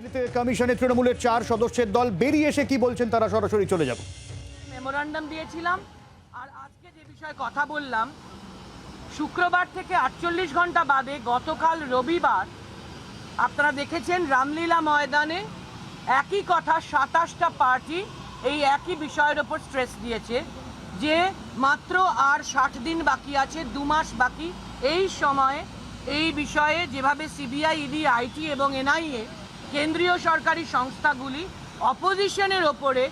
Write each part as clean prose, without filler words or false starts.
দিল্লিতে কমিশনে তৃণমূলের 4 সদস্যের দল বেরিয়ে এসে কি বলছেন তারা সরাসরি চলে যাব। মেমোরান্ডাম দিয়েছিলাম আর আজকে যে বিষয়ে কথা বললাম, শুক্রবার থেকে 48 ঘন্টা বাদে গতকাল রবিবার আপনারা দেখেছেন রামলীলা ময়দানে একই কথা 27টা পার্টি এই একই বিষয়ের ওপর স্ট্রেস দিয়েছে যে মাত্র আর 60 দিন বাকি আছে, 2 মাস বাকি। এই সময়ে এই বিষয়ে যেভাবে সিবিআই, ইডি, আইটি এবং এনআইএ কেন্দ্রীয় সরকারি সংস্থাগুলি অপোজিশনের ওপরে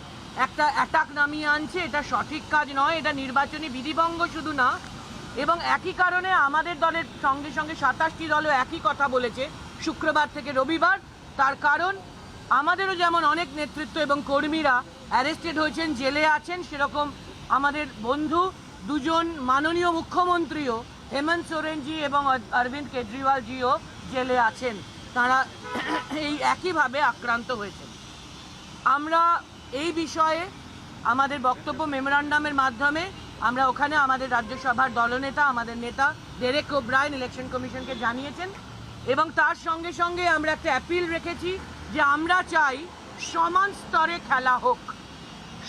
একটা অ্যাটাক নামিয়ে আনছে, এটা সঠিক কাজ নয়, এটা নির্বাচনী বিধিভঙ্গ শুধু না। এবং একই কারণে আমাদের দলের সঙ্গে সঙ্গে 27টি দলও একই কথা বলেছে শুক্রবার থেকে রবিবার। তার কারণ আমাদেরও যেমন অনেক নেতৃত্ব এবং কর্মীরা অ্যারেস্টেড হয়েছেন, জেলে আছেন, সেরকম আমাদের বন্ধু দুজন মাননীয় মুখ্যমন্ত্রীও হেমন্ত সোরেনজি এবং অরবিন্দ কেজরিওয়ালজিও জেলে আছেন। তারা এই একইভাবে আক্রান্ত হয়েছেন। আমরা এই বিষয়ে আমাদের বক্তব্য মেমোরান্ডামের মাধ্যমে আমরা ওখানে আমাদের রাজ্যসভার দলনেতা, আমাদের নেতা ডেরেক ওব্রায়েন ইলেকশন কমিশনকে জানিয়েছেন এবং তার সঙ্গে সঙ্গে আমরা একটা অ্যাপিল রেখেছি যে আমরা চাই সমান স্তরে খেলা হোক,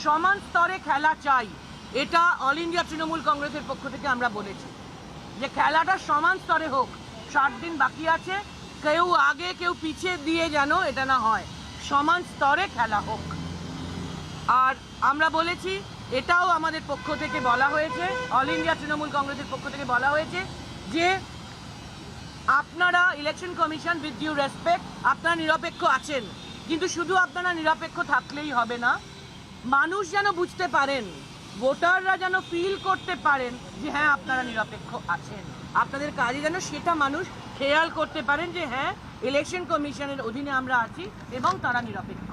সমান স্তরে খেলা চাই। এটা অল ইন্ডিয়া তৃণমূল কংগ্রেসের পক্ষ থেকে আমরা বলেছি যে খেলাটা সমান স্তরে হোক। 60 দিন বাকি আছে, কেউ আগে কেউ পিছিয়ে দিয়ে যেন এটা না হয়, সমান স্তরে খেলা হোক। আর আমরা বলেছি, এটাও আমাদের পক্ষ থেকে বলা হয়েছে, অল ইন্ডিয়া তৃণমূল কংগ্রেসের পক্ষ থেকে বলা হয়েছে যে আপনারা election commission with due respect, আপনারা নিরপেক্ষ আছেন, কিন্তু শুধু আপনারা নিরপেক্ষ থাকলেই হবে না, মানুষ যেন বুঝতে পারেন, ভোটাররা যেন ফিল করতে পারেন যে হ্যাঁ আপনারা নিরপেক্ষ আছেন। আপনাদের কাজে যেন সেটা মানুষ খেয়াল করতে পারেন যে হ্যাঁ ইলেকশন কমিশনের অধীনে আমরা আছি এবং তারা নিরপেক্ষ।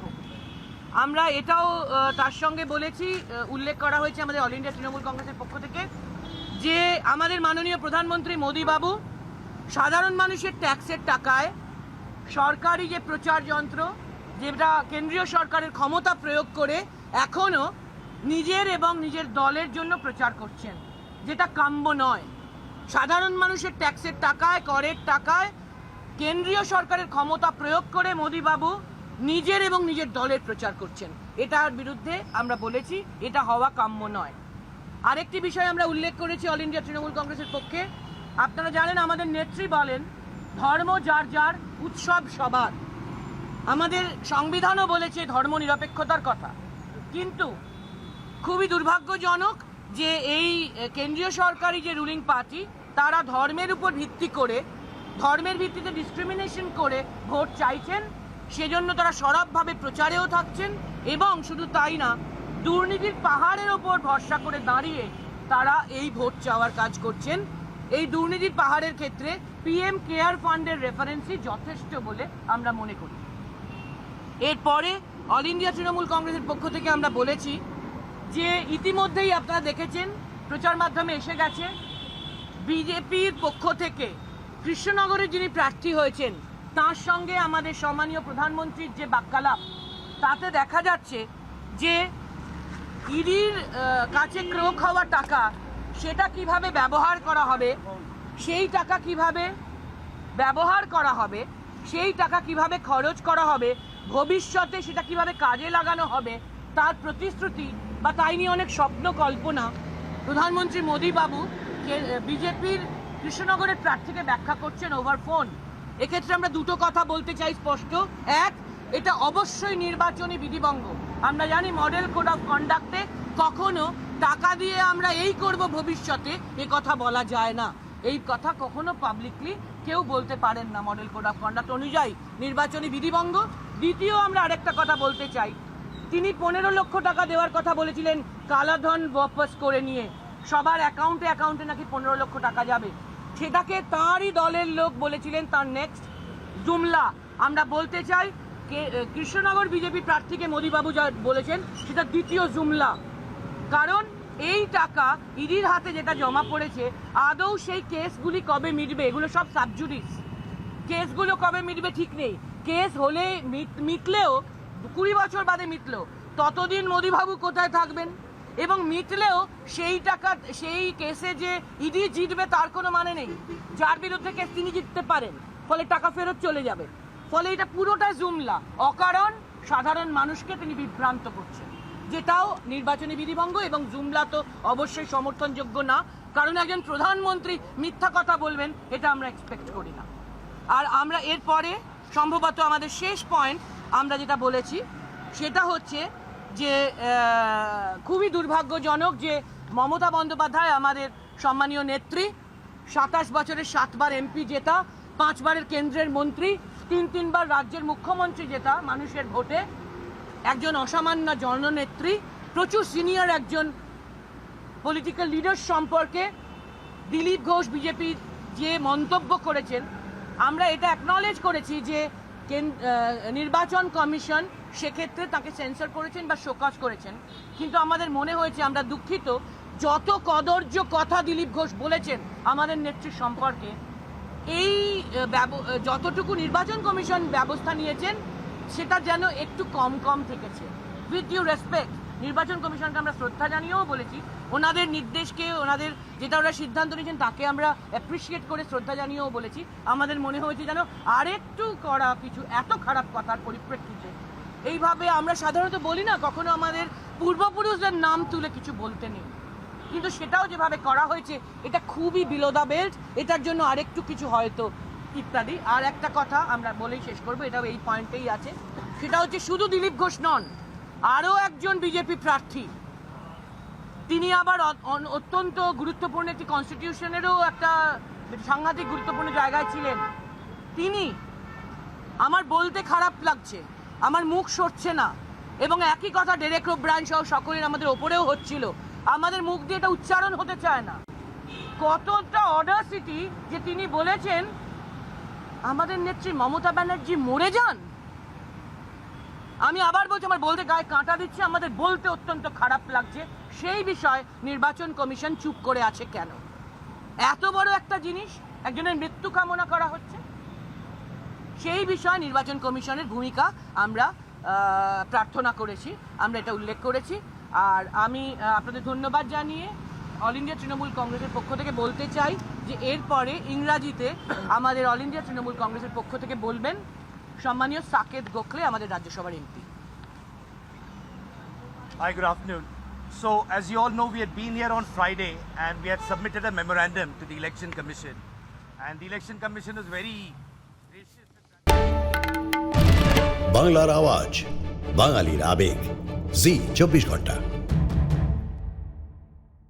আমরা এটাও তার সঙ্গে বলেছি, উল্লেখ করা হয়েছে আমাদের অল ইন্ডিয়া তৃণমূল কংগ্রেসের পক্ষ থেকে যে আমাদের মাননীয় প্রধানমন্ত্রী মোদী বাবু সাধারণ মানুষের ট্যাক্সের টাকায় সরকারি যে প্রচার যন্ত্র, যেটা কেন্দ্রীয় সরকারের ক্ষমতা প্রয়োগ করে এখনও নিজের এবং নিজের দলের জন্য প্রচার করছেন, যেটা কাম্য নয়। সাধারণ মানুষের ট্যাক্সের টাকায়, করের টাকায় কেন্দ্রীয় সরকারের ক্ষমতা প্রয়োগ করে মোদী বাবু নিজের এবং নিজের দলের প্রচার করছেন। এটার বিরুদ্ধে আমরা বলেছি এটা হওয়া কাম্য নয়। আরেকটি বিষয় আমরা উল্লেখ করেছি অল ইন্ডিয়া তৃণমূল কংগ্রেসের পক্ষে, আপনারা জানেন আমাদের নেত্রী বলেন ধর্ম যার যার, উৎসব সবার। আমাদের সংবিধানও বলেছে ধর্ম নিরপেক্ষতার কথা, কিন্তু খুবই দুর্ভাগ্যজনক যে এই কেন্দ্রীয় সরকারি যে রুলিং পার্টি তারা ধর্মের উপর ভিত্তি করে, ধর্মের ভিত্তিতে ডিসক্রিমিনেশন করে ভোট চাইছেন। সেজন্য তারা সরবভাবে প্রচারেও থাকছেন এবং শুধু তাই না, দুর্নীতির পাহাড়ের ওপর ভরসা করে দাঁড়িয়ে তারা এই ভোট চাওয়ার কাজ করছেন। এই দুর্নীতির পাহাড়ের ক্ষেত্রে পিএম কেয়ার ফান্ডের রেফারেন্সই যথেষ্ট বলে আমরা মনে করি। এরপরে অল ইন্ডিয়া তৃণমূল কংগ্রেসের পক্ষ থেকে আমরা বলেছি যে ইতিমধ্যেই আপনারা দেখেছেন প্রচার মাধ্যমে এসে গেছে, বিজেপির পক্ষ থেকে কৃষ্ণনগরে যিনি প্রার্থী হয়েছেন তার সঙ্গে আমাদের সম্মানীয় প্রধানমন্ত্রীর যে বাক্যালাপ, তাতে দেখা যাচ্ছে যে ইডির কাছে ক্রোক হওয়া টাকা সেটা কিভাবে ব্যবহার করা হবে, সেই টাকা কিভাবে ব্যবহার করা হবে, সেই টাকা কিভাবে খরচ করা হবে, ভবিষ্যতে সেটা কিভাবে কাজে লাগানো হবে, তার প্রতিশ্রুতি বা তাই নিয়ে অনেক স্বপ্ন কল্পনা প্রধানমন্ত্রী মোদী বাবু বিজেপির কৃষ্ণনগরের প্রার্থীকে ব্যাখ্যা করছেন ওভার ফোন। এক্ষেত্রে আমরা দুটো কথা বলতে চাই স্পষ্ট। এক, এটা অবশ্যই নির্বাচনী বিধিভঙ্গ। আমরা জানি মডেল কোড অফ কন্ডাক্টে কখনো টাকা দিয়ে আমরা এই করব ভবিষ্যতে এ কথা বলা যায় না, এই কথা কখনো পাবলিকলি কেউ বলতে পারেন না। মডেল কোড অফ কন্ডাক্ট অনুযায়ী নির্বাচনী বিধিভঙ্গ। দ্বিতীয়, আমরা আরেকটা কথা বলতে চাই, তিনি 15 লক্ষ টাকা দেওয়ার কথা বলেছিলেন কালাধন ওয়াপস করে নিয়ে, সবার অ্যাকাউন্টে নাকি 15 লক্ষ টাকা যাবে, সেটাকে তাঁরই দলের লোক বলেছিলেন তার নেক্সট জুমলা। আমরা বলতে চাই কৃষ্ণনগর বিজেপি প্রার্থীকে মোদীবাবু যা বলেছেন সেটা দ্বিতীয় জুমলা। কারণ এই টাকা ইডির হাতে যেটা জমা পড়েছে, আদৌ সেই কেসগুলি কবে মিটবে, এগুলো সব সাবজুডিস, কেসগুলো কবে মিটবে ঠিক নেই। কেস হলে মিটলেও 20 বছর বাদে মিটলেও ততদিন মোদীবাবু কোথায় থাকবেন, এবং মিটলেও সেই টাকা, সেই কেসে যে ইডি জিতবে তার কোনো মানে নেই। যার বিরুদ্ধে কেস তিনি জিততে পারেন, ফলে টাকা ফেরত চলে যাবে। ফলে এটা পুরোটা জুমলা, অকারণ সাধারণ মানুষকে তিনি বিভ্রান্ত করছেন, যেটাও নির্বাচনী বিধিভঙ্গ এবং জুমলা তো অবশ্যই সমর্থনযোগ্য না, কারণ একজন প্রধানমন্ত্রী মিথ্যা কথা বলবেন এটা আমরা এক্সপেক্ট করি না। আর আমরা এরপরে সম্ভবত আমাদের শেষ পয়েন্ট আমরা যেটা বলেছি সেটা হচ্ছে যে খুবই দুর্ভাগ্যজনক যে মমতা বন্দ্যোপাধ্যায় আমাদের সম্মানীয় নেত্রী, 27 বছরের 7 বার এমপি জেতা, 5 বারের কেন্দ্রের মন্ত্রী, 3 বার রাজ্যের মুখ্যমন্ত্রী জেতা মানুষের ভোটে, একজন অসামান্য জননেত্রী, প্রচুর সিনিয়র একজন পলিটিক্যাল লিডার সম্পর্কে দিলীপ ঘোষ বিজেপির যে মন্তব্য করেছেন, আমরা এটা অ্যাকনলেজ করেছি যে নির্বাচন কমিশন সেক্ষেত্রে তাকে সেন্সর করেছেন বা শোকজ করেছেন, কিন্তু আমাদের মনে হয়েছে, আমরা দুঃখিত, যত কদর্য কথা দিলীপ ঘোষ বলেছেন আমাদের নেত্রী সম্পর্কে, এই যতটুকু নির্বাচন কমিশন ব্যবস্থা নিয়েছেন সেটা যেন একটু কম থেকেছে। উইথ ডিউ রেসপেক্ট, নির্বাচন কমিশনকে আমরা শ্রদ্ধা জানিয়েও বলেছি, ওনাদের নির্দেশকে, ওনাদের যেটা ওরা সিদ্ধান্ত নিয়েছেন তাকে আমরা অ্যাপ্রিসিয়েট করে শ্রদ্ধা জানিয়েও বলেছি। আমাদের মনে হয়েছে যেন আরেকটু করা কিছু এত খারাপ কথার পরিপ্রেক্ষিতে এইভাবে আমরা সাধারণত বলি না, কখনো আমাদের পূর্বপুরুষদের নাম তুলে কিছু বলতে নেই, কিন্তু সেটাও যেভাবে করা হয়েছে এটা খুবই বিলো দ্য বেল্ট, এটার জন্য আরেকটু কিছু হয়তো ইত্যাদি। আর একটা কথা আমরা বলেই শেষ করবো, এটাও এই পয়েন্টেই আছে, সেটা হচ্ছে শুধু দিলীপ ঘোষ নন, আরও একজন বিজেপি প্রার্থী, তিনি আবার অত্যন্ত গুরুত্বপূর্ণ একটি কনস্টিটিউশনেরও একটা সাংঘাতিক গুরুত্বপূর্ণ জায়গায় ছিলেন। তিনি, আমার বলতে খারাপ লাগছে, আমার মুখ সরছে না, এবং একই কথা ডেরেক ওব্রায়ান সহ সকলের আমাদের ওপরেও হচ্ছিল, আমাদের মুখ দিয়ে এটা উচ্চারণ হতে চায় না। কতটা অডাসিটি যে তিনি বলেছেন আমাদের নেত্রী মমতা ব্যানার্জি মরে যান। আমি আবার বলছি, আমার বলতে গায়ে কাঁটা দিচ্ছে, আমাদের বলতে অত্যন্ত খারাপ লাগছে। সেই বিষয় নির্বাচন কমিশন চুপ করে আছে কেন? এত বড় একটা জিনিস, একজনের মৃত্যু কামনা করা হচ্ছে, সেই বিষয়ে নির্বাচন কমিশনের ভূমিকা আমরা প্রার্থনা করেছি, আমরা এটা উল্লেখ করেছি। আর আমি আপনাদের ধন্যবাদ জানিয়ে অল ইন্ডিয়া তৃণমূল কংগ্রেসের পক্ষ থেকে বলতে চাই যে এরপরে ইংরাজিতে আমাদের অল ইন্ডিয়া তৃণমূল কংগ্রেসের পক্ষ থেকে বলবেন সম্মানীয় সাকেত গোখলে, আমাদের রাজ্যসভার MP. Hi, good afternoon. So, as you all know, we had been here on Friday and we had submitted a memorandum to the Election Commission. And the Election Commission is very gracious. বাংলার আওয়াজ, বাঙালির আবেগ, জি 24 ঘন্টা।